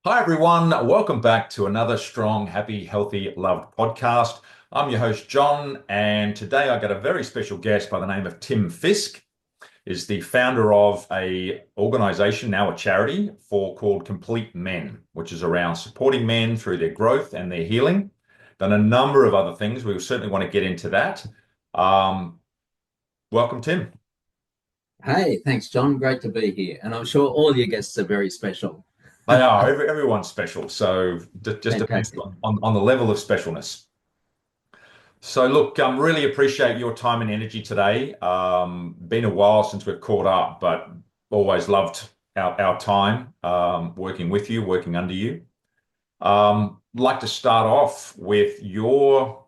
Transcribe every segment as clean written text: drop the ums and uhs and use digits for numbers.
Hi, everyone. Welcome back to another strong, happy, healthy, loved podcast. I'm your host, John, and today I got a very special guest by the name of Tim Fisk. Is the founder of a organization, now a charity, called Complete Men, which is around supporting men through their growth and their healing. Done a number of other things. We certainly want to get into that. Um, Welcome, Tim. Hey, thanks, John. Great to be here. And I'm sure all your guests are very special. They are. Everyone's special, so just depends Fantastic. on the level of specialness. So look, really appreciate your time and energy today. Been a while since we've caught up, but always loved our time working with you, working under you. Like to start off with your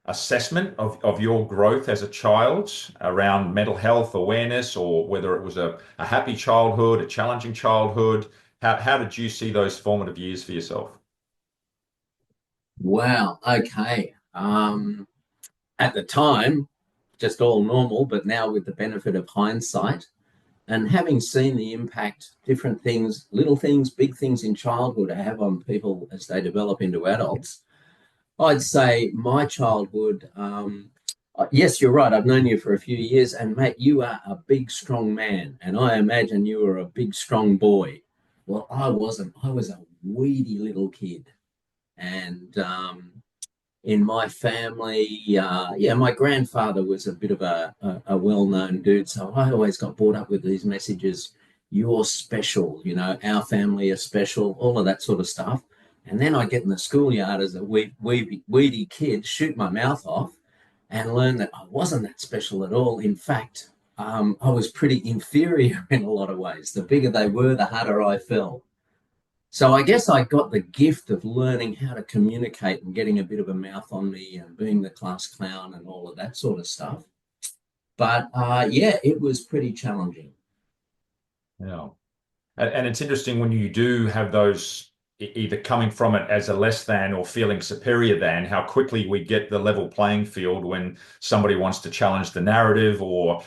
assessment of your growth as a child around mental health awareness, or whether it was a happy childhood, a challenging childhood. How did you see those formative years for yourself? Wow. Okay. At the time, just all normal, but now with the benefit of hindsight and having seen the impact different things, little things, big things in childhood have on people as they develop into adults, I'd say my childhood. Yes, you're right. I've known you for a few years, and mate, you are a big, strong man, and I imagine you were a big, strong boy. Well, I wasn't. I was a weedy little kid, and in my family, yeah, my grandfather was a bit of a well-known dude, so I always got brought up with these messages. You're special, our family is special, all of that sort of stuff. And then I get in the schoolyard as a weedy kid, shoot my mouth off, and learn that I wasn't that special at all. In fact, I was pretty inferior in a lot of ways. The bigger they were, the harder I fell. So I guess I got the gift of learning how to communicate and getting a bit of a mouth on me and being the class clown and all of that sort of stuff. But yeah, it was pretty challenging. Yeah. And it's interesting when you do have those either coming from it as a less than or feeling superior than, how quickly we get the level playing field when somebody wants to challenge the narrative or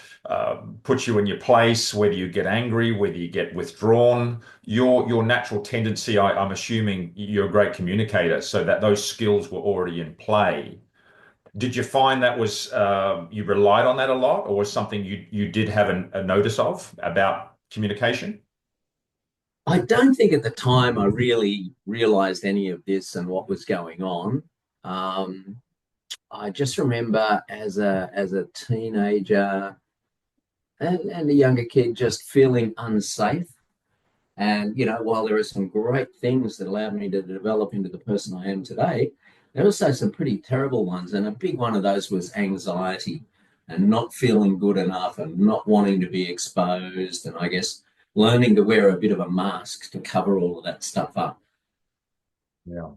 put you in your place, whether you get angry, whether you get withdrawn. Your natural tendency, I'm assuming you're a great communicator, so that those skills were already in play. Did you find that was you relied on that a lot, or was something you did have a notice of about communication? I don't think at the time I really realized any of this and what was going on. Um, I just remember as a teenager and a younger kid just feeling unsafe. And, while there are some great things that allowed me to develop into the person I am today, there are also some pretty terrible ones. And a big one of those was anxiety and not feeling good enough and not wanting to be exposed. And I guess learning to wear a bit of a mask to cover all of that stuff up. Yeah.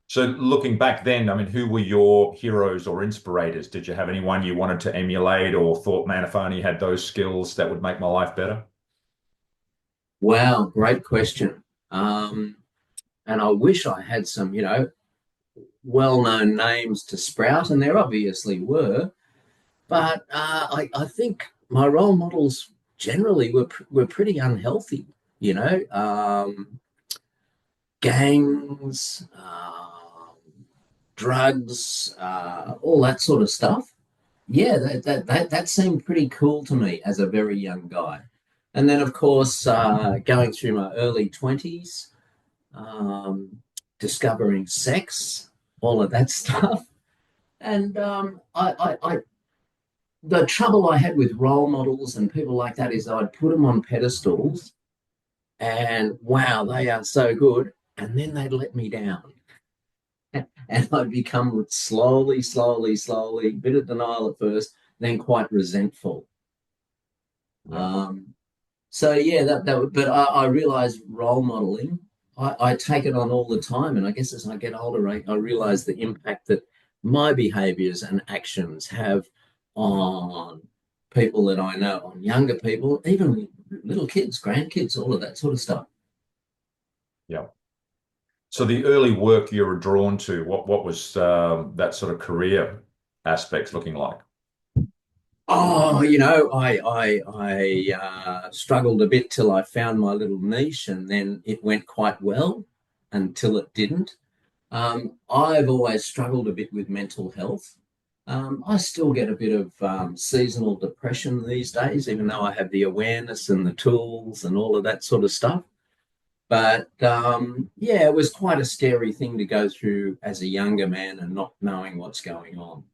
So looking back then, I mean, who were your heroes or inspirators? Did you have anyone you wanted to emulate or thought, man, if I only had those skills, that would make my life better? Wow, great question. And I wish I had some, well known names to sprout, and there obviously were. But I think my role models generally were pretty unhealthy. Gangs, drugs, all that sort of stuff. Yeah, that seemed pretty cool to me as a very young guy. And then, of course, going through my early 20s, um, discovering sex, all of that stuff. And the trouble I had with role models and people like that is I'd put them on pedestals and wow, they are so good. And then they'd let me down. And I'd become slowly, bit of denial at first, then quite resentful. Yeah. Um, so yeah, but I realize role modeling, I take it on all the time. And I guess as I get older, I realize the impact that my behaviors and actions have on people that I know, on younger people, even little kids, grandkids, all of that sort of stuff. Yeah. So the early work you were drawn to, what was that sort of career aspects looking like? Oh, I struggled a bit till I found my little niche, and then it went quite well. until it didn't. I've always struggled a bit with mental health. I still get a bit of seasonal depression these days, even though I have the awareness and the tools and all of that sort of stuff. But yeah, it was quite a scary thing to go through as a younger man and not knowing what's going on.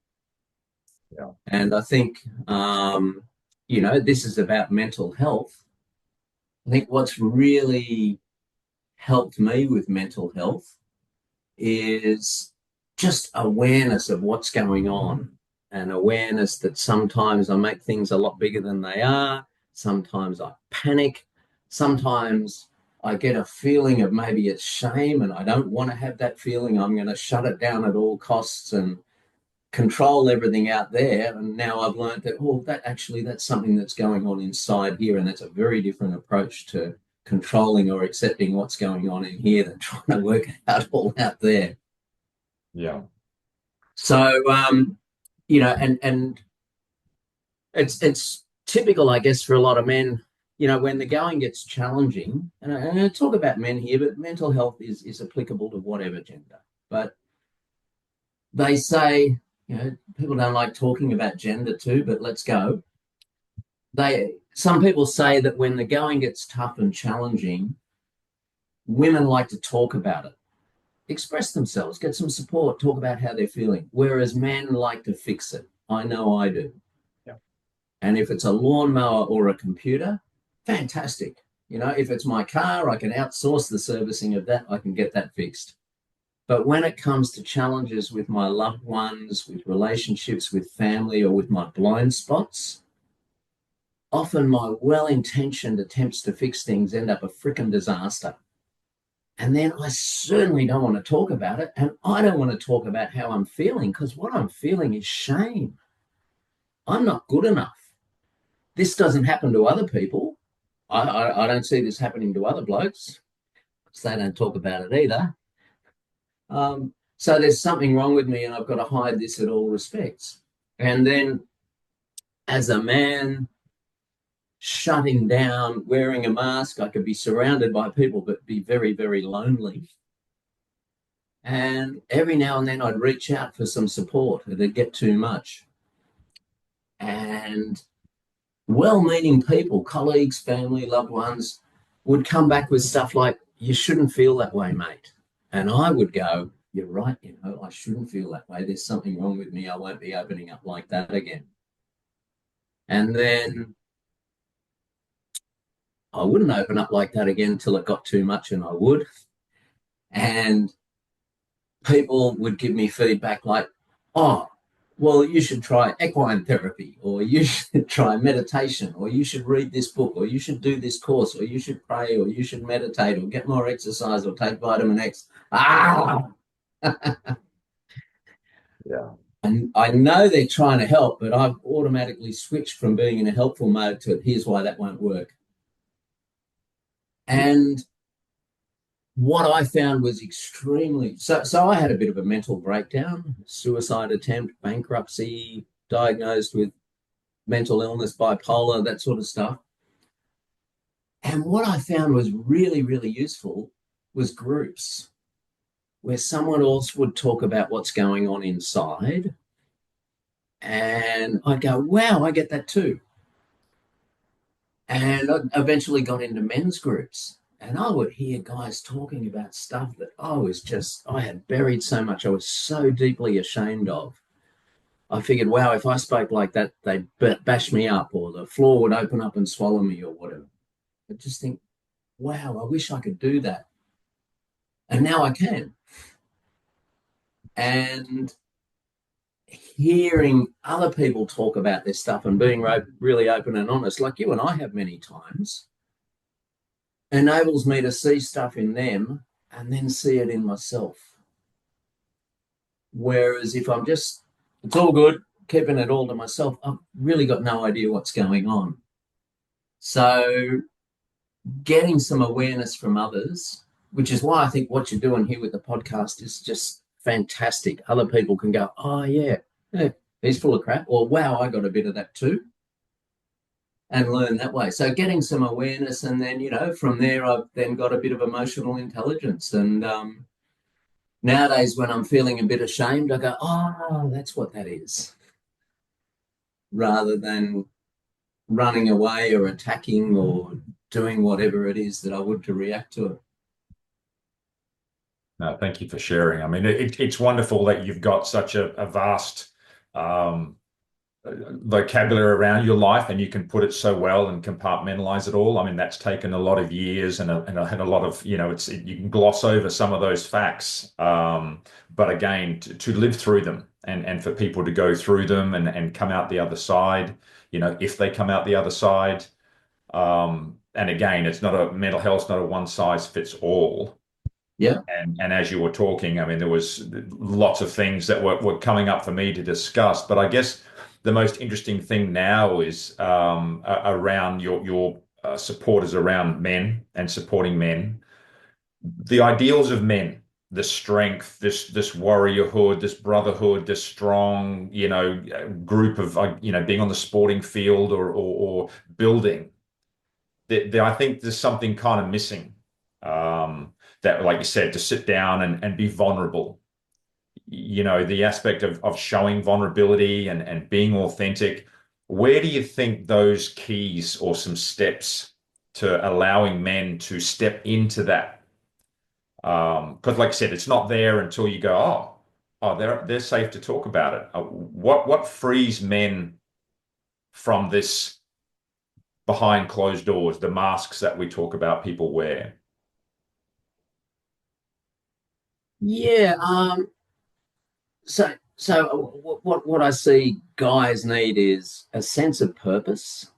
Yeah. And I think, this is about mental health. I think what's really helped me with mental health is just awareness of what's going on, and awareness that sometimes I make things a lot bigger than they are. Sometimes I panic. Sometimes I get a feeling of maybe it's shame and I don't want to have that feeling. I'm going to shut it down at all costs and control everything out there. And now I've learned that, oh, that's something that's going on inside here. And that's a very different approach to controlling or accepting what's going on in here than trying to work it out all out there. Yeah. So, and it's typical, I guess, for a lot of men, when the going gets challenging, and I talk about men here, but mental health is applicable to whatever gender. But they say, people don't like talking about gender too, but let's go. Some people say that when the going gets tough and challenging, women like to talk about it, express themselves, get some support, talk about how they're feeling, whereas men like to fix it. I know I do. Yeah. And if it's a lawnmower or a computer, fantastic. If it's my car, I can outsource the servicing of that. I can get that fixed. But when it comes to challenges with my loved ones, with relationships, with family, or with my blind spots, often my well-intentioned attempts to fix things end up a frickin' disaster. And then I certainly don't want to talk about it. And I don't want to talk about how I'm feeling, because what I'm feeling is shame. I'm not good enough. This doesn't happen to other people. I don't see this happening to other blokes, because they don't talk about it either. So there's something wrong with me and I've got to hide this at all respects. And then as a man, shutting down, wearing a mask, I could be surrounded by people but be very, very lonely. And every now and then I'd reach out for some support. It'd get too much. And well-meaning people, colleagues, family, loved ones, would come back with stuff like, you shouldn't feel that way, mate. And I would go, you're right, I shouldn't feel that way. There's something wrong with me. I won't be opening up like that again. And then I wouldn't open up like that again until it got too much, and I would. And people would give me feedback like, oh, well, you should try equine therapy, or you should try meditation, or you should read this book, or you should do this course, or you should pray, or you should meditate, or get more exercise, or take vitamin X. Yeah. And I know they're trying to help, but I've automatically switched from being in a helpful mode to here's why that won't work. And what I found was extremely so I had a bit of a mental breakdown, suicide attempt, bankruptcy, diagnosed with mental illness, bipolar, that sort of stuff. And what I found was really, really useful was groups where someone else would talk about what's going on inside. And I'd go, wow, I get that too. And I eventually got into men's groups. And I would hear guys talking about stuff that I had buried so much, I was so deeply ashamed of. I figured, wow, if I spoke like that, they'd bash me up, or the floor would open up and swallow me, or whatever. I just think, wow, I wish I could do that. And now I can. And hearing other people talk about this stuff and being really open and honest, like you and I have many times, enables me to see stuff in them and then see it in myself. Whereas if I'm just, it's all good, keeping it all to myself, I've really got no idea what's going on. So getting some awareness from others, which is why I think what you're doing here with the podcast is just fantastic. Other people can go, oh, yeah, he's full of crap. Or, wow, I got a bit of that too. and learn that way. So getting some awareness, and then from there I've then got a bit of emotional intelligence. And nowadays, when I'm feeling a bit ashamed, I go, "Oh, that's what that is," rather than running away or attacking or doing whatever it is that I would to react to it. No, thank you for sharing. I mean, it's wonderful that you've got such a vast um, vocabulary around your life and you can put it so well and compartmentalize it all. I mean, that's taken a lot of years and a lot of, you can gloss over some of those facts. But again, to live through them and for people to go through them and come out the other side, if they come out the other side. And again, it's not a mental health, not a one size fits all. Yeah. And as you were talking, I mean, there was lots of things that were coming up for me to discuss. But I guess the most interesting thing now is around your supporters around men and supporting men. The ideals of men, the strength, this warriorhood, this brotherhood, this strong, group of, being on the sporting field or building. I think there's something kind of missing. That, like you said, to sit down and be vulnerable. The aspect of showing vulnerability and being authentic. Where do you think those keys or some steps to allowing men to step into that? Because, like I said, it's not there until you go, they're safe to talk about it. What frees men from this behind closed doors, the masks that we talk about people wear? Yeah. So what I see guys need is a sense of purpose,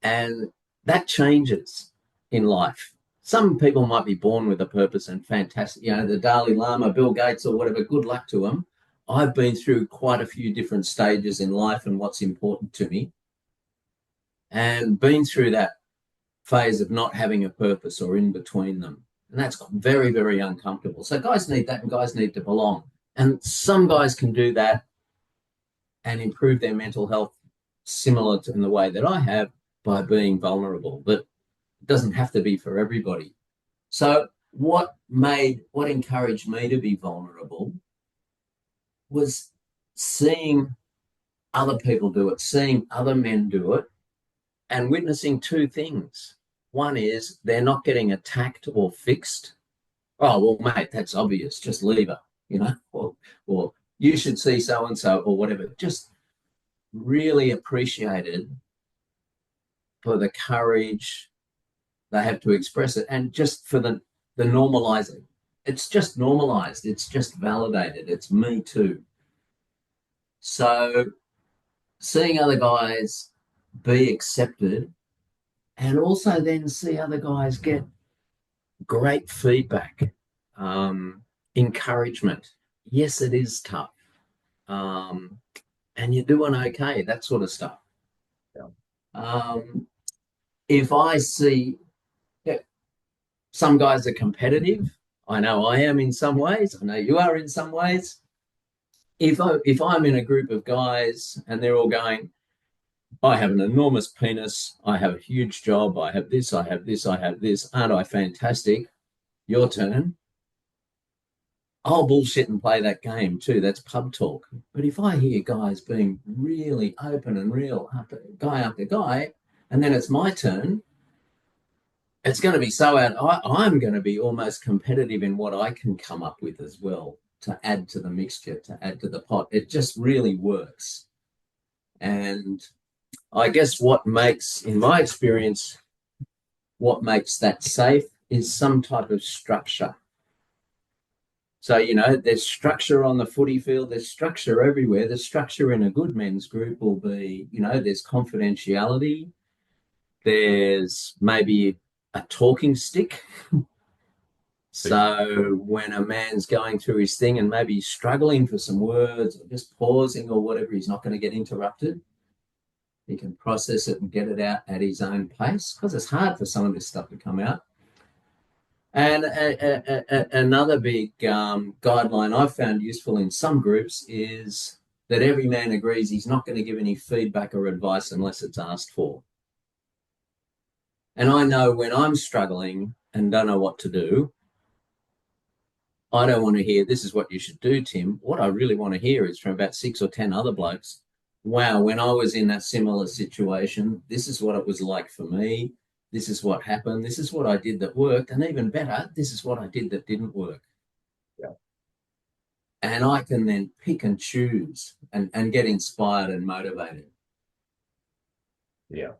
and that changes in life. Some people might be born with a purpose and fantastic, the Dalai Lama, Bill Gates, or whatever. Good luck to them. I've been through quite a few different stages in life and what's important to me, and been through that phase of not having a purpose or in between them. And that's very, very uncomfortable. So guys need that, and guys need to belong. And some guys can do that and improve their mental health similar to in the way that I have by being vulnerable. But it doesn't have to be for everybody. So what encouraged me to be vulnerable was seeing other people do it, seeing other men do it, and witnessing two things. One is they're not getting attacked or fixed. Oh, well, mate, that's obvious. Just leave her, or you should see so and so, or whatever. Just really appreciated for the courage they have to express it, and just for the normalizing. It's just normalized. It's just validated. It's me too. So seeing other guys be accepted, and also then see other guys get great feedback, encouragement. Yes, it is tough. Um, and you're doing okay, that sort of stuff. Yeah. If I see, yeah, some guys are competitive, I know I am in some ways, I know you are in some ways. If I'm in a group of guys and they're all going, I have an enormous penis, I have a huge job, I have this, I have this, I have this, aren't I fantastic? Your turn. I'll bullshit and play that game too. That's pub talk. But if I hear guys being really open and real after guy, and then it's my turn, it's going to be so out. I'm going to be almost competitive in what I can come up with as well to add to the mixture, to add to the pot. It just really works. And I guess in my experience, what makes that safe is some type of structure. So, there's structure on the footy field, there's structure everywhere. The structure in a good men's group will be, there's confidentiality, there's maybe a talking stick. So when a man's going through his thing and maybe he's struggling for some words or just pausing or whatever, he's not going to get interrupted. He can process it and get it out at his own pace, because it's hard for some of this stuff to come out. And another big guideline I've found useful in some groups is that every man agrees he's not going to give any feedback or advice unless it's asked for. And I know when I'm struggling and don't know what to do, I don't want to hear, this is what you should do, Tim. What I really want to hear is from about 6 or 10 other blokes, wow, when I was in that similar situation, this is what it was like for me. This is what happened. This is what I did that worked. And even better, this is what I did that didn't work. Yeah. And I can then pick and choose and get inspired and motivated. Yeah.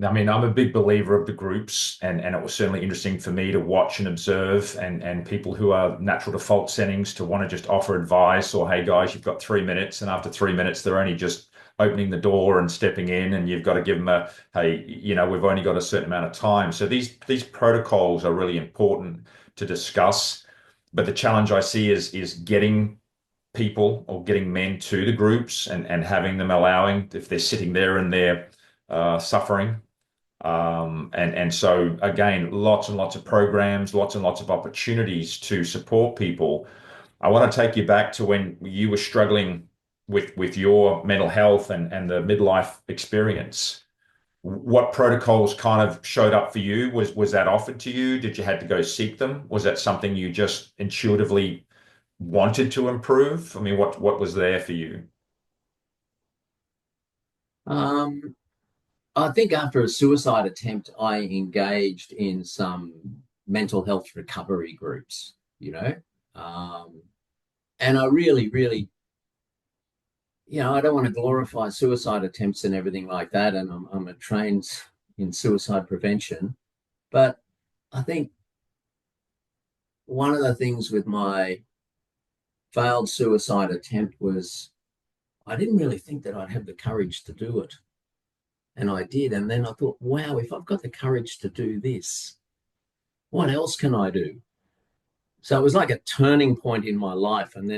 I mean, I'm a big believer of the groups, and it was certainly interesting for me to watch and observe, and people who are natural default settings to want to just offer advice or, hey guys, you've got 3 minutes, and after 3 minutes, they're only just opening the door and stepping in, and you've got to give them a, hey, we've only got a certain amount of time. So these protocols are really important to discuss. But the challenge I see is getting people or getting men to the groups and having them allowing, if they're sitting there and they're suffering. And so again, lots and lots of programs, lots and lots of opportunities to support people. I want to take you back to when you were struggling with your mental health and the midlife experience. What protocols kind of showed up for you? Was that offered to you? Did you had to go seek them? Was that something you just intuitively wanted to improve? I mean, what was there for you? Um, I think after a suicide attempt, I engaged in some mental health recovery groups, you know. Um, and I really, really, I don't want to glorify suicide attempts and everything like that. And I'm a trained in suicide prevention. But I think one of the things with my failed suicide attempt was I didn't really think that I'd have the courage to do it. And I did. And then I thought, wow, if I've got the courage to do this, what else can I do? So it was like a turning point in my life. And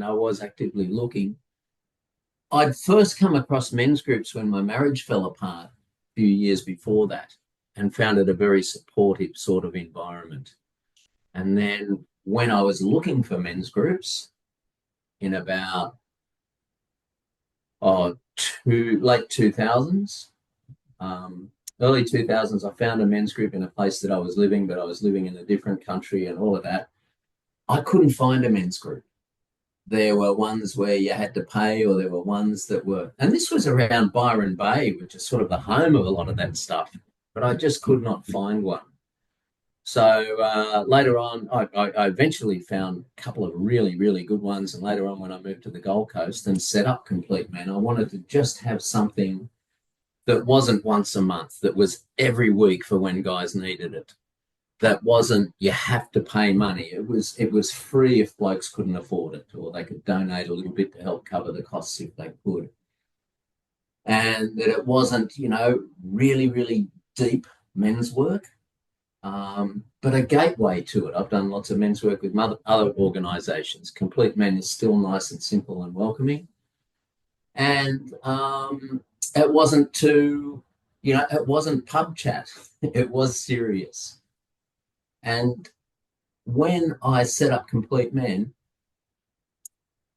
I was actively looking. I'd first come across men's groups when my marriage fell apart a few years before that and found it a very supportive sort of environment. And then when I was looking for men's groups in about late 2000s, early 2000s, I found a men's group in a place that I was living, but I was living in a different country and all of that. I couldn't find a men's group. There were ones where you had to pay, or there were ones that were, and this was around Byron Bay, which is sort of the home of a lot of that stuff, but I just could not find one. So later on, I eventually found a couple of really, really good ones. And later on, when I moved to the Gold Coast and set up Complete Men, I wanted to just have something that wasn't once a month, that was every week for when guys needed it. That wasn't, you have to pay money. It was free if blokes couldn't afford it, or they could donate a little bit to help cover the costs if they could. And that it wasn't, really, really deep men's work, but a gateway to it. I've done lots of men's work with other organisations. Complete Men is still nice and simple and welcoming. And it wasn't it wasn't pub chat. It was serious. And when I set up Complete Men,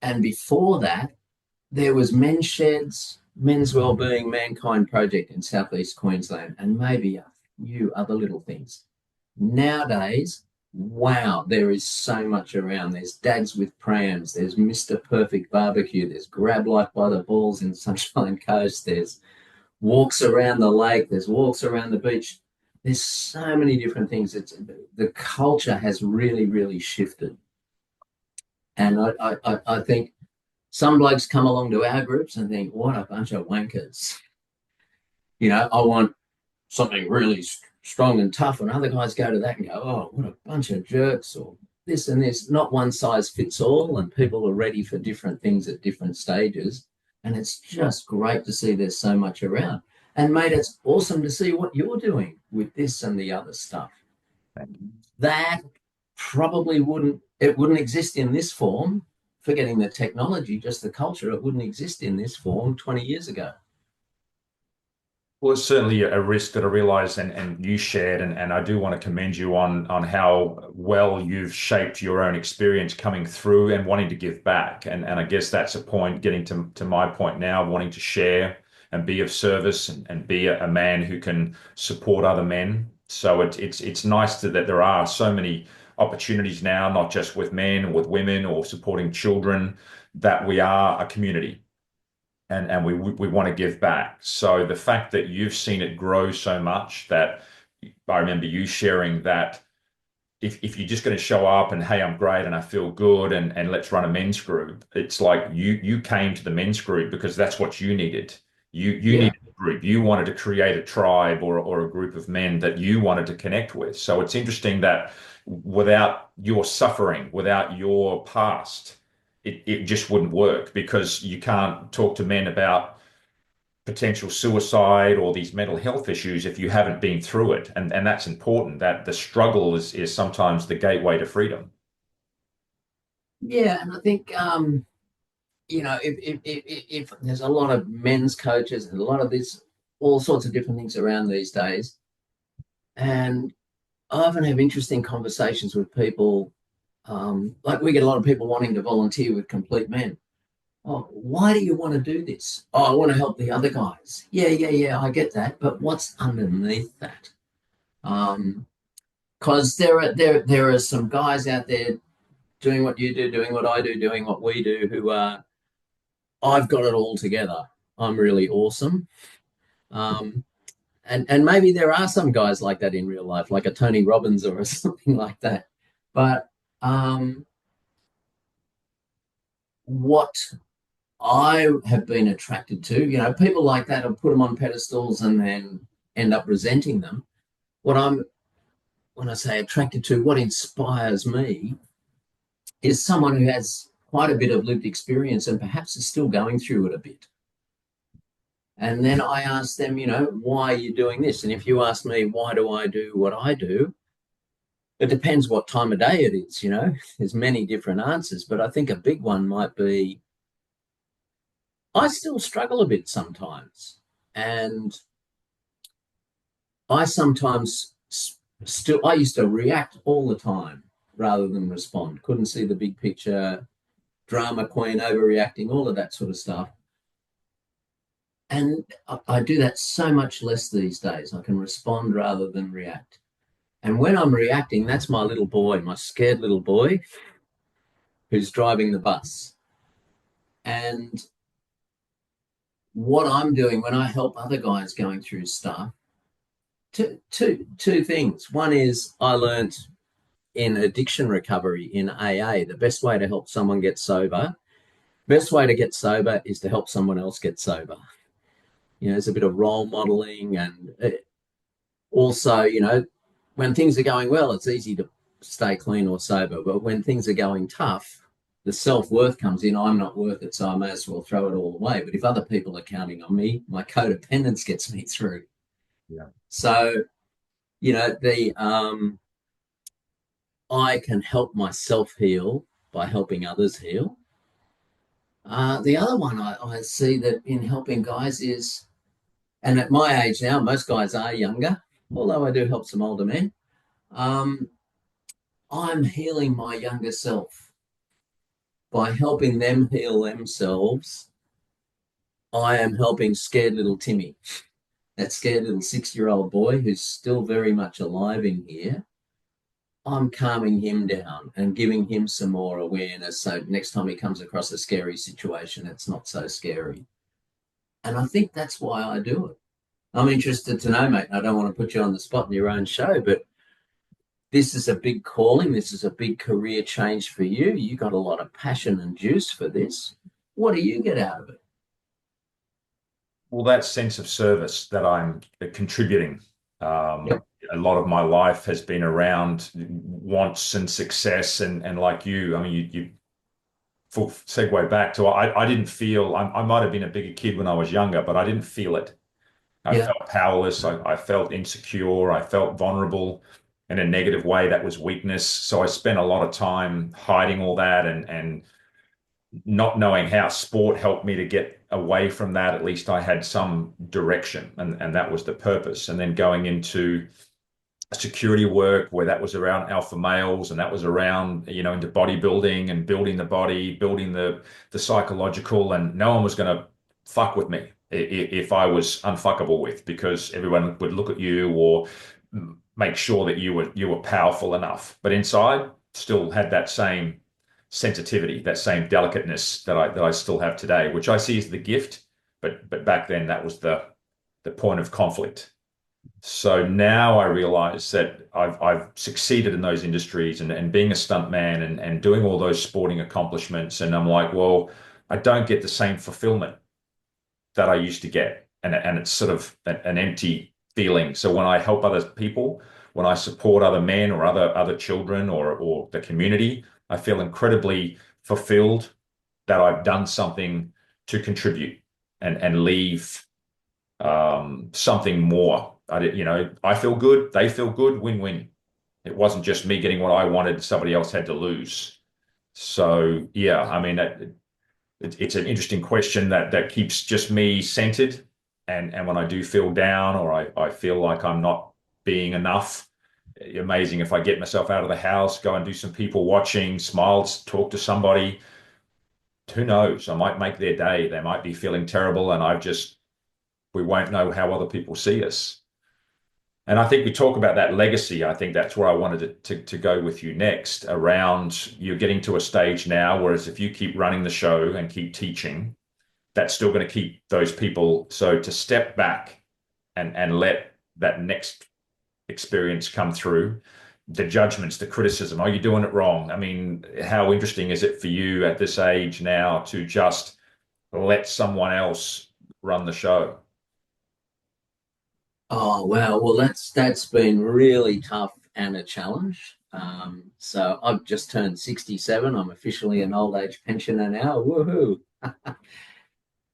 and before that, there was Men's Sheds, Men's Wellbeing, Mankind Project in Southeast Queensland, and maybe a few other little things. Nowadays, wow, there is so much around. There's Dads with Prams, there's Mr. Perfect Barbecue, there's Grab Life by the Balls in Sunshine Coast, there's walks around the lake, there's walks around the beach. There's so many different things. The culture has really, really shifted. And I think some blokes come along to our groups and think, what a bunch of wankers. I want something really strong and tough. And other guys go to that and go, oh, what a bunch of jerks, or this and this. Not one size fits all. And people are ready for different things at different stages. And it's just great to see there's so much around. And mate, it's awesome to see what you're doing with this and the other stuff. That probably wouldn't exist in this form, forgetting the technology, just the culture. It wouldn't exist in this form 20 years ago. Well, it's certainly a risk that I realize and you shared, and I do want to commend you on how well you've shaped your own experience coming through and wanting to give back. And I guess that's a point, getting to my point now, wanting to share and be of service and be a man who can support other men. So it's nice that there are so many opportunities now, not just with men or with women or supporting children, that we are a community and we want to give back. So the fact that you've seen it grow so much that I remember you sharing that if you're just going to show up and hey, I'm great and I feel good and let's run a men's group, it's like you came to the men's group because that's what you needed. You Yeah. needed a group. You wanted to create a tribe or a group of men that you wanted to connect with. So it's interesting that without your suffering, without your past, it just wouldn't work because you can't talk to men about potential suicide or these mental health issues if you haven't been through it. And that's important, that the struggle is sometimes the gateway to freedom. Yeah, and I think if there's a lot of men's coaches and a lot of this, all sorts of different things around these days, and I often have interesting conversations with people. Like we get a lot of people wanting to volunteer with Complete Men. Oh, why do you want to do this? Oh, I want to help the other guys. Yeah, yeah, yeah, I get that. But what's underneath that? Because there are some guys out there doing what you do, doing what I do, doing what we do, who are I've got it all together. I'm really awesome. Um, and maybe there are some guys like that in real life, like a Tony Robbins or something like that. But um, what I have been attracted to, people like that, I've put them on pedestals and then end up resenting them. What I'm, when I say attracted to, what inspires me is someone who has quite a bit of lived experience and perhaps is still going through it a bit. And then I ask them, why are you doing this? And if you ask me, why do I do what I do? It depends what time of day it is. There's many different answers, but I think a big one might be I still struggle a bit sometimes. And I sometimes still, I used to react all the time rather than respond. Couldn't see the big picture, drama queen, overreacting, all of that sort of stuff. And I do that so much less these days. I can respond rather than react. And when I'm reacting, that's my little boy, my scared little boy who's driving the bus. And what I'm doing when I help other guys going through stuff, two things. One is I learned in addiction recovery in AA, the best way to help someone get sober, best way to get sober is to help someone else get sober. There's a bit of role modeling and also, when things are going well, it's easy to stay clean or sober. But when things are going tough, the self-worth comes in. I'm not worth it, so I may as well throw it all away. But if other people are counting on me, my codependence gets me through. Yeah. So, the I can help myself heal by helping others heal. The other one I see that in helping guys is, and at my age now, most guys are younger, although I do help some older men. Um, I'm healing my younger self by helping them heal themselves. I am helping scared little Timmy, that scared little 6-year-old boy who's still very much alive in here. I'm calming him down and giving him some more awareness so next time he comes across a scary situation, it's not so scary. And I think that's why I do it. I'm interested to know, mate. I don't want to put you on the spot in your own show, but this is a big calling. This is a big career change for you. You got a lot of passion and juice for this. What do you get out of it? Well, that sense of service that I'm contributing. Um, Yep. a lot of my life has been around wants and success, and like you, I mean, you full segue back to I didn't feel I might have been a bigger kid when I was younger, but I didn't feel it. I Yeah. felt powerless. I felt insecure. I felt vulnerable in a negative way. That was weakness. So I spent a lot of time hiding all that and not knowing how, sport helped me to get away from that. At least I had some direction, and that was the purpose. And then going into security work where that was around alpha males, and that was around, into bodybuilding and building the body, building the psychological, and no one was going to fuck with me if I was unfuckable with, because everyone would look at you or make sure that you were powerful enough. But inside, still had that same sensitivity, that same delicateness that I still have today, which I see as the gift. But back then, that was the point of conflict. So now I realize that I've succeeded in those industries, and being a stuntman and doing all those sporting accomplishments. And I'm like, well, I don't get the same fulfillment that I used to get. And it's sort of an empty feeling. So when I help other people, when I support other men or other children or the community, I feel incredibly fulfilled that I've done something to contribute and leave something more. I feel good, they feel good, win-win. It wasn't just me getting what I wanted, somebody else had to lose. So yeah, I mean, it's an interesting question that keeps just me centered. And when I do feel down, or I feel like I'm not being enough, amazing if I get myself out of the house, go and do some people watching, smiles, talk to somebody. Who knows? I might make their day. They might be feeling terrible, and we won't know how other people see us. And I think we talk about that legacy. I think that's where I wanted to go with you next, around you're getting to a stage now, whereas if you keep running the show and keep teaching, that's still going to keep those people. So to step back and let that next experience come through, the judgments, the criticism, are you doing it wrong? I mean, how interesting is it for you at this age now to just let someone else run the show? Oh wow, well that's been really tough and a challenge. So I've just turned 67. I'm officially an old age pensioner now. Woohoo!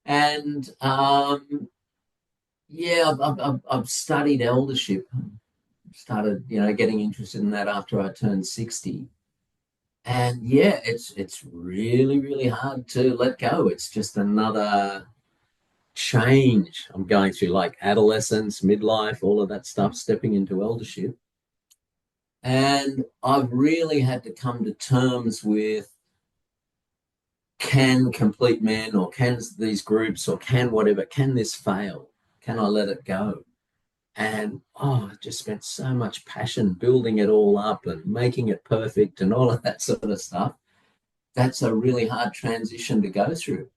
And yeah, I've studied eldership. Started, getting interested in that after I turned 60. And yeah, it's really, really hard to let go. It's just another change. I'm going through like adolescence, midlife, all of that stuff, stepping into eldership. And I've really had to come to terms with, can complete men, or can these groups, or can whatever, can this fail? Can I let it go? And I just spent so much passion building it all up and making it perfect and all of that sort of stuff. That's a really hard transition to go through.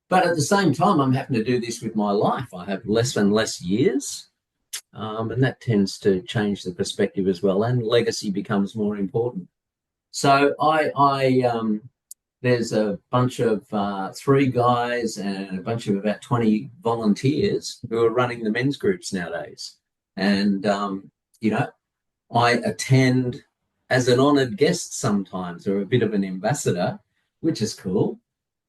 But at the same time, I'm having to do this with my life. I have less and less years, and that tends to change the perspective as well. And legacy becomes more important. So there's a bunch of three guys and a bunch of about 20 volunteers who are running the men's groups nowadays. And, you know, I attend as an honored guest sometimes, or a bit of an ambassador, which is cool.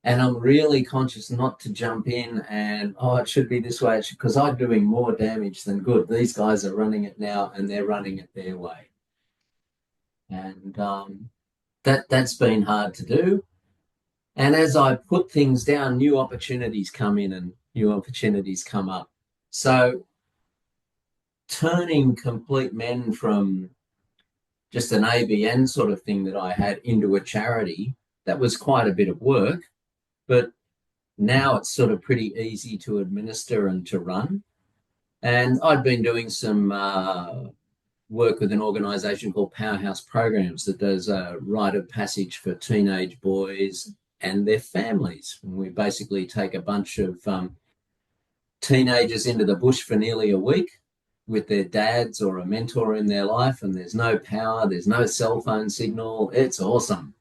And I'm really conscious not to jump in and, oh, it should be this way, because I'm doing more damage than good. These guys are running it now, and they're running it their way. And that's been hard to do. And as I put things down, new opportunities come in and new opportunities come up. So turning Complete Men from just an ABN sort of thing that I had into a charity, that was quite a bit of work, but now it's sort of pretty easy to administer and to run. And I'd been doing some work with an organization called Powerhouse Programs that does a rite of passage for teenage boys and their families. And we basically take a bunch of teenagers into the bush for nearly a week with their dads or a mentor in their life, and there's no power, there's no cell phone signal. It's awesome.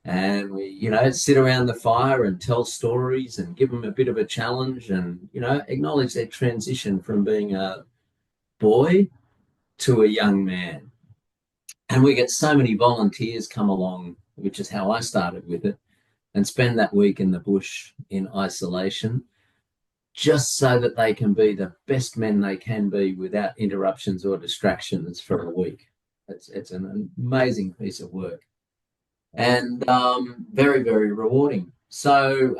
And we, sit around the fire and tell stories and give them a bit of a challenge, and, acknowledge their transition from being a boy to a young man. And we get so many volunteers come along, which is how I started with it, and spend that week in the bush in isolation, just so that they can be the best men they can be without interruptions or distractions for a week. It's an amazing piece of work, and very, very rewarding. So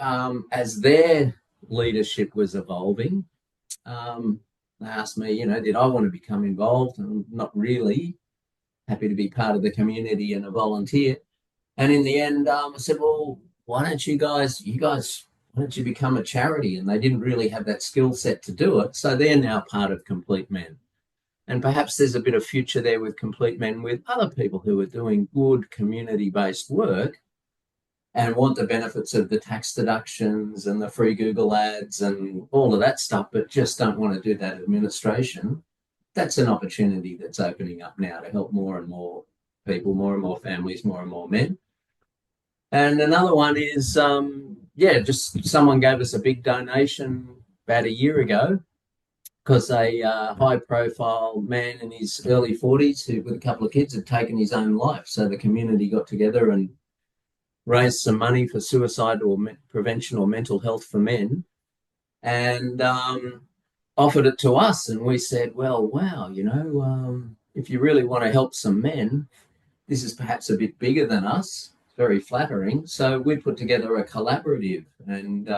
as their leadership was evolving, they asked me, did I want to become involved? And not really. Happy to be part of the community and a volunteer. And in the end, I said, well, why don't why don't you become a charity? And they didn't really have that skill set to do it. So they're now part of Complete Men. And perhaps there's a bit of future there with Complete Men with other people who are doing good community based work and want the benefits of the tax deductions and the free Google ads and all of that stuff, but just don't want to do that administration. That's an opportunity that's opening up now to help more and more people, more and more families, more and more men. And another one is, just someone gave us a big donation about a year ago because a high profile man in his early 40s who, with a couple of kids, had taken his own life. So the community got together and raised some money for suicide or prevention or mental health for men and offered it to us. And we said, well, wow, if you really want to help some men, this is perhaps a bit bigger than us. Very flattering. So we put together a collaborative and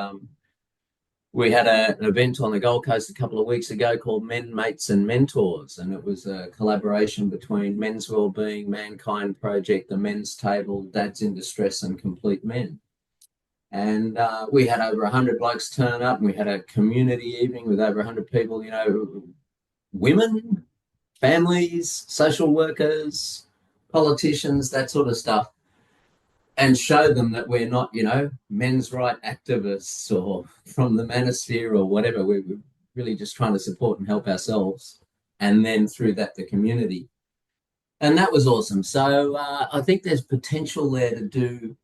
we had an event on the Gold Coast a couple of weeks ago called Men, Mates and Mentors. And it was a collaboration between Men's Wellbeing, Mankind Project, the Men's Table, Dads in Distress and Complete Men. And we had over 100 blokes turn up and we had a community evening with over 100 people, women, families, social workers, politicians, that sort of stuff, and show them that we're not, men's right activists or from the manosphere or whatever. We're really just trying to support and help ourselves. And then through that, the community. And that was awesome. So I think there's potential there to do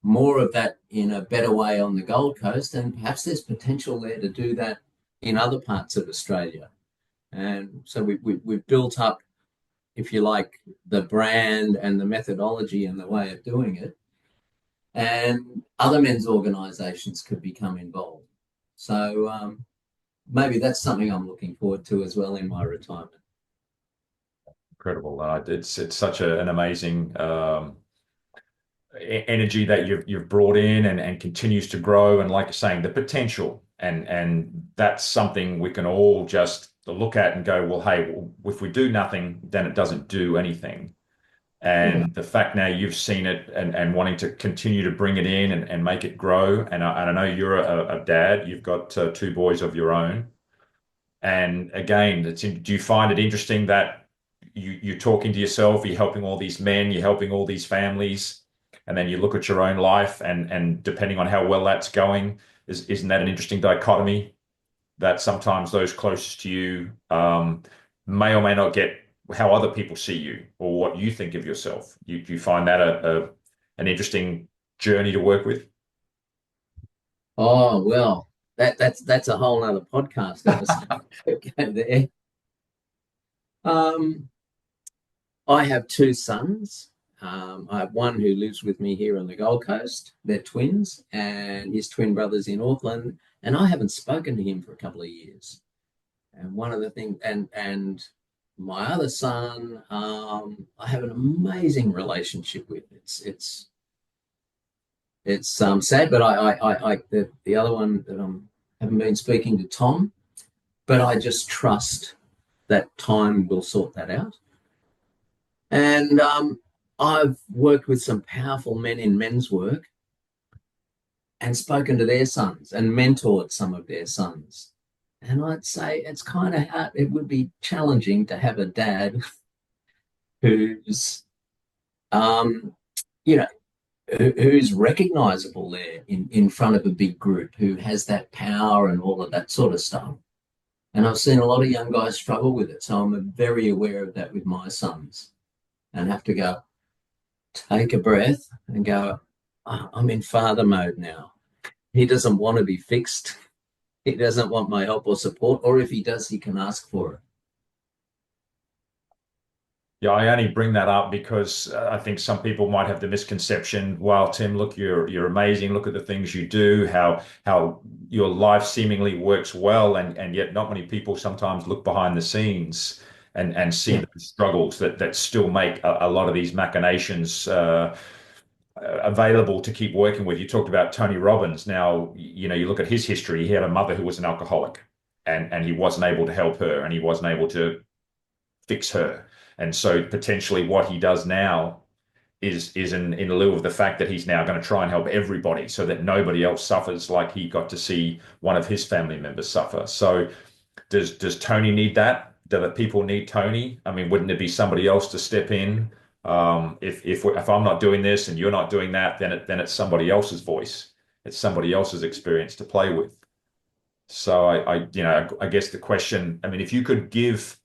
more of that in a better way on the Gold Coast. And perhaps there's potential there to do that in other parts of Australia. And so we've built up, if you like, the brand and the methodology and the way of doing it. And other men's organisations could become involved. So maybe that's something I'm looking forward to as well in my retirement. Incredible. It's such an amazing energy that you've brought in and continues to grow. And like you're saying, the potential and that's something we can all just look at and go, well, hey, if we do nothing, then it doesn't do anything. Yeah. And the fact now you've seen it and wanting to continue to bring it in and make it grow. And I know you're a dad, you've got two boys of your own. And again, do you find it interesting that you're talking to yourself, you're helping all these men, you're helping all these families, and then you look at your own life and depending on how well that's going, isn't that an interesting dichotomy that sometimes those closest to you may or may not get how other people see you or what you think of yourself? Do you find that an interesting journey to work with? Oh well, that's a whole other podcast episode. Okay, there. Um, I have two sons. I have one who lives with me here on the Gold Coast. They're twins, and his twin brother's in Auckland. And I haven't spoken to him for a couple of years. And one of the things, and my other son, I have an amazing relationship with. It's sad, but the other one that haven't been speaking to Tom, but I just trust that time will sort that out. And I've worked with some powerful men in men's work and spoken to their sons and mentored some of their sons. And I'd say it's kind of hard. It would be challenging to have a dad who's, um, you know, who's recognizable there in front of a big group, who has that power and all of that sort of stuff. And I've seen a lot of young guys struggle with it. So I'm very aware of that with my sons and have to go, take a breath and go, oh, I'm in father mode now. He doesn't want to be fixed. He doesn't want my help or support. Or if he does, he can ask for it. Yeah, I only bring that up because I think some people might have the misconception, wow, Tim, look, you're amazing. Look at the things you do, how your life seemingly works well, and yet not many people sometimes look behind the scenes and see Yeah. the struggles that still make a lot of these machinations available to keep working with. You talked about Tony Robbins. Now, you look at his history. He had a mother who was an alcoholic, and he wasn't able to help her, and he wasn't able to fix her. And so potentially what he does now is in lieu of the fact that he's now going to try and help everybody so that nobody else suffers like he got to see one of his family members suffer. So does Tony need that? Do the people need Tony? I mean, wouldn't it be somebody else to step in? If I'm not doing this and you're not doing that, then it's somebody else's voice. It's somebody else's experience to play with. So I guess the question, I mean, if you could give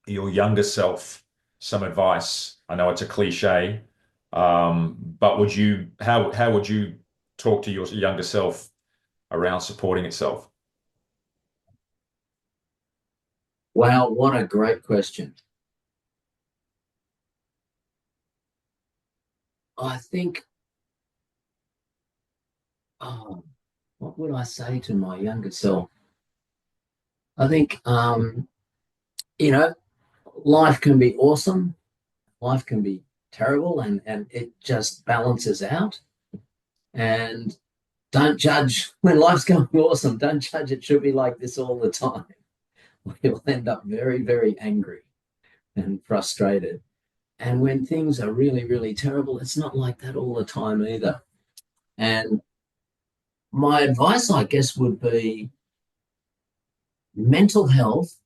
your younger self some advice, I know it's a cliche, but how would you talk to your younger self around supporting itself? Wow, what a great question. I think, oh, what would I say to my younger self? I think, you know, life can be awesome, life can be terrible, and it just balances out. And don't judge when life's going awesome. Don't judge it should be like this all the time. We'll end up very, very angry and frustrated. And when things are really, really terrible, it's not like that all the time either. And my advice, I guess, would be mental health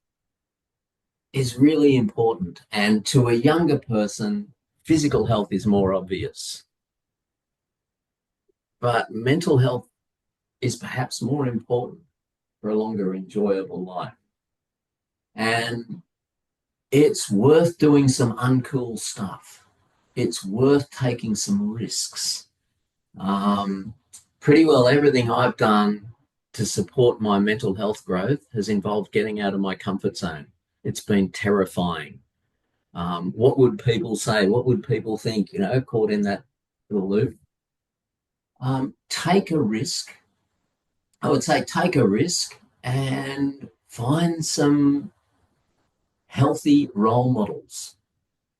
is really important. And to a younger person, physical health is more obvious. But mental health is perhaps more important for a longer, enjoyable life. And it's worth doing some uncool stuff. It's worth taking some risks. Pretty well everything I've done to support my mental health growth has involved getting out of my comfort zone. It's been terrifying. What would people say? What would people think? Caught in that little loop. Take a risk. I would say take a risk and find some healthy role models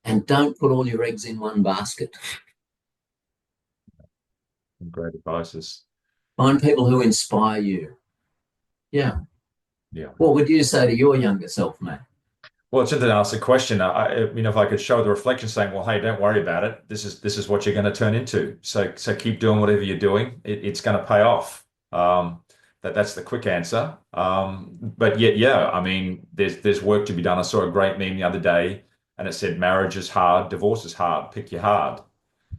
and don't put all your eggs in one basket. Great advices. Find people who inspire you. Yeah. Yeah. What would you say to your younger self, mate? Well, it's interesting to ask the question. If I could show the reflection saying, well, hey, don't worry about it. This is what you're going to turn into. So keep doing whatever you're doing. It's going to pay off. That's the quick answer. But yet, yeah, I mean, there's work to be done. I saw a great meme the other day, and it said, "Marriage is hard, divorce is hard. Pick your hard.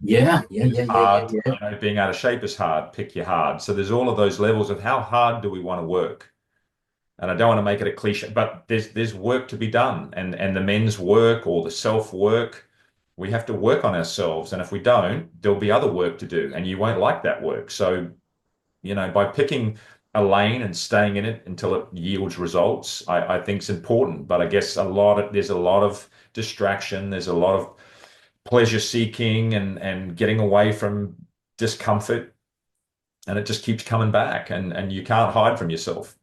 Yeah, yeah, yeah, yeah, yeah, Hard, yeah. being out of shape is hard. Pick your hard." So there's all of those levels of how hard do we want to work. And I don't want to make it a cliche, but there's work to be done, and the men's work or the self work, we have to work on ourselves, and if we don't, there'll be other work to do, and you won't like that work. So by picking a lane and staying in it until it yields results, I think is important. But I guess there's a lot of distraction, there's a lot of pleasure seeking and getting away from discomfort, and it just keeps coming back, and you can't hide from yourself.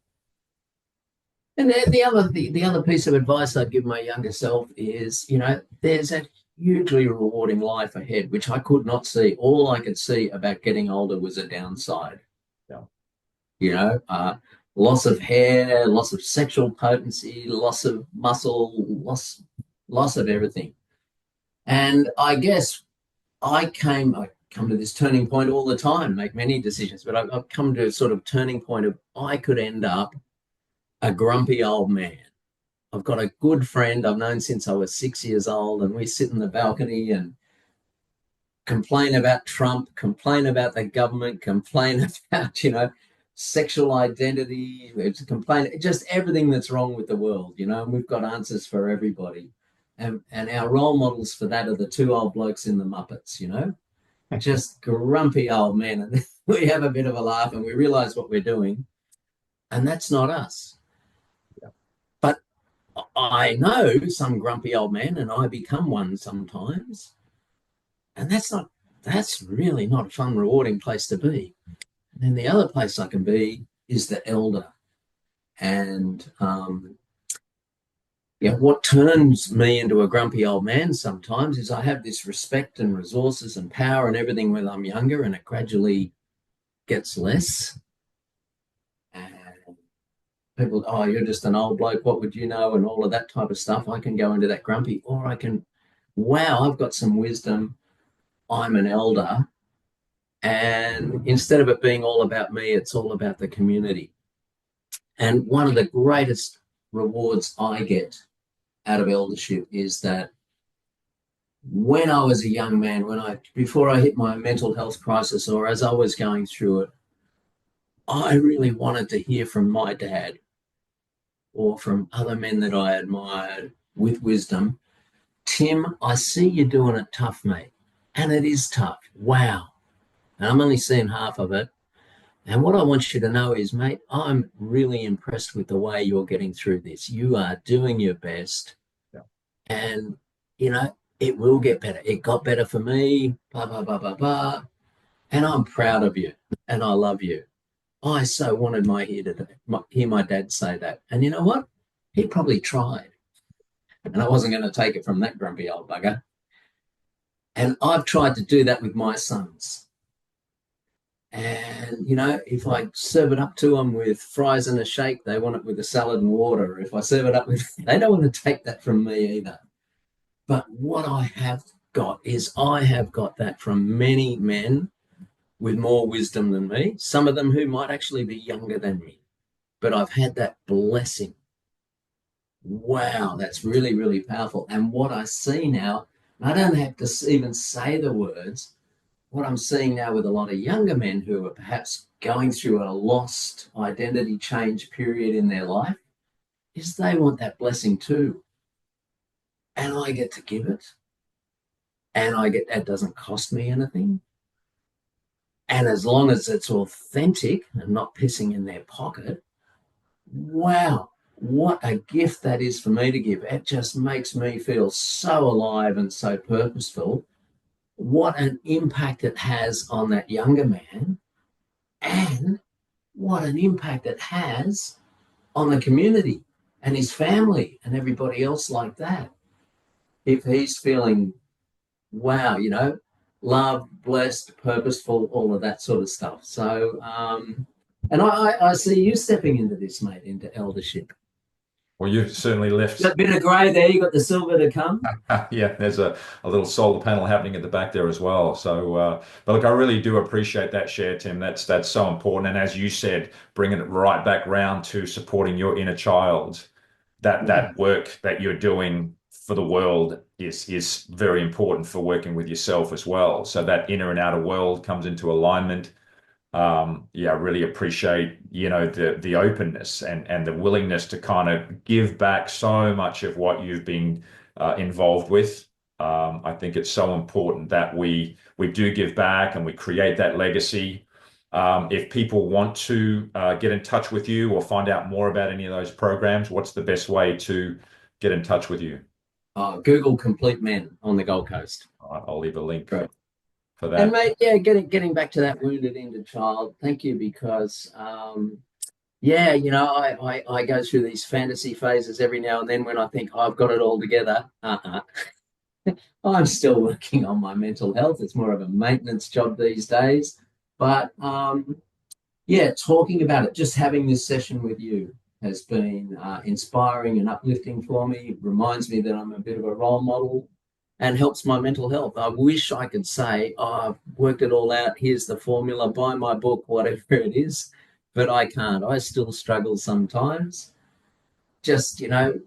And the other piece of advice I'd give my younger self is, there's a hugely rewarding life ahead, which I could not see. All I could see about getting older was a downside. Yeah. Loss of hair, loss of sexual potency, loss of muscle, loss of everything. And I guess I come to this turning point all the time, make many decisions, but I've come to a sort of turning point of I could end up a grumpy old man. I've got a good friend I've known since I was 6 years old, and we sit in the balcony and complain about Trump, complain about the government, complain about, sexual identity, complain just everything that's wrong with the world, and we've got answers for everybody. And our role models for that are the two old blokes in the Muppets, just grumpy old men. And we have a bit of a laugh and we realize what we're doing. And that's not us. Yeah. But I know some grumpy old men, and I become one sometimes. And that's really not a fun, rewarding place to be. And then the other place I can be is the elder. And Yeah, what turns me into a grumpy old man sometimes is I have this respect and resources and power and everything when I'm younger, and it gradually gets less. And people, oh, you're just an old bloke. What would you know? And all of that type of stuff. I can go into that grumpy, or I can, wow, I've got some wisdom. I'm an elder. And instead of it being all about me, it's all about the community. And one of the greatest rewards I get out of eldership is that when I was a young man, before I hit my mental health crisis or as I was going through it, I really wanted to hear from my dad or from other men that I admired with wisdom. Tim, I see you doing it tough, mate. And it is tough. Wow. And I'm only seeing half of it. And what I want you to know is, mate, I'm really impressed with the way you're getting through this. You are doing your best. Yeah. And, you know, it will get better. It got better for me, blah, blah, blah, blah, blah. And I'm proud of you and I love you. I so wanted hear my dad say that. And you know what? He probably tried. And I wasn't going to take it from that grumpy old bugger. And I've tried to do that with my sons. And, you know, if I serve it up to them with fries and a shake, they want it with a salad and water. If I serve it up with, they don't want to take that from me either. But what I have got is I have got that from many men with more wisdom than me, some of them who might actually be younger than me. But I've had that blessing. Wow, that's really, really powerful. And what I see now, I don't have to even say the words. What I'm seeing now with a lot of younger men who are perhaps going through a lost identity change period in their life is they want that blessing too. And I get to give it. And that doesn't cost me anything. And as long as it's authentic and not pissing in their pocket, wow, what a gift that is for me to give. It just makes me feel so alive and so purposeful. What an impact it has on that younger man, and what an impact it has on the community and his family and everybody else like that. If he's feeling, wow, you know, loved, blessed, purposeful, all of that sort of stuff. So, and I see you stepping into this, mate, into eldership. Well, you've certainly left. Got a bit of grey there. You got the silver to come. Yeah, there's a little solar panel happening at the back there as well. So, but look, I really do appreciate that share, Tim. That's so important. And as you said, bringing it right back round to supporting your inner child, that work that you're doing for the world is very important for working with yourself as well. So that inner and outer world comes into alignment. Yeah, I really appreciate, the openness and the willingness to kind of give back so much of what you've been involved with. I think it's so important that we do give back and we create that legacy. If people want to get in touch with you or find out more about any of those programs, what's the best way to get in touch with you? Google Complete Men on the Gold Coast. All right, I'll leave a link Great. for And that. mate, yeah, getting back to that wounded inner child. Thank you because yeah, you know, I go through these fantasy phases every now and then when I think I've got it all together. I'm still working on my mental health. It's more of a maintenance job these days. But yeah, talking about it, just having this session with you has been inspiring and uplifting for me. It reminds me that I'm a bit of a role model and helps my mental health. I wish I could say, oh, I've worked it all out. Here's the formula, buy my book, whatever it is. But I can't. I still struggle sometimes. Just, you know,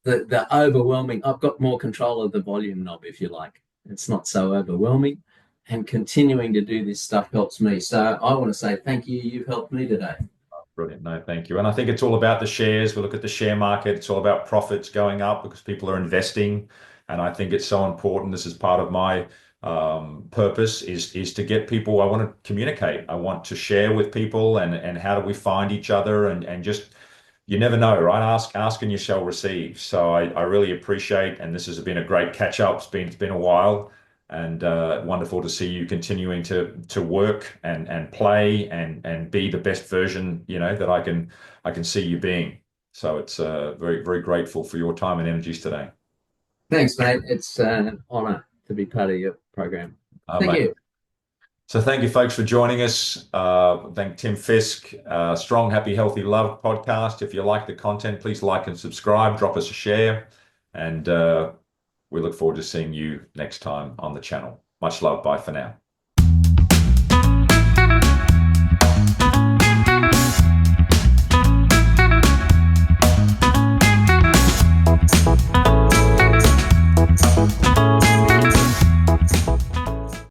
the overwhelming, I've got more control of the volume knob, if you like. It's not so overwhelming. And continuing to do this stuff helps me. So I want to say thank you. You've helped me today. Brilliant. No, thank you. And I think it's all about the shares. We look at the share market. It's all about profits going up because people are investing. And I think it's so important. This is part of my purpose is to get people. I want to communicate. I want to share with people and how do we find each other and just you never know, right? Ask and you shall receive. So I really appreciate, and this has been a great catch up. It's been a while, and wonderful to see you continuing to work and play and be the best version, that I can see you being. So it's very, very grateful for your time and energies today. Thanks, mate. It's an honor to be part of your program. Thank Mate. you. So thank you, folks, for joining us. Thank Tim Fisk, Strong, Happy, Healthy Love podcast. If you like the content, please like and subscribe, drop us a share, and we look forward to seeing you next time on the channel. Much love. Bye for now.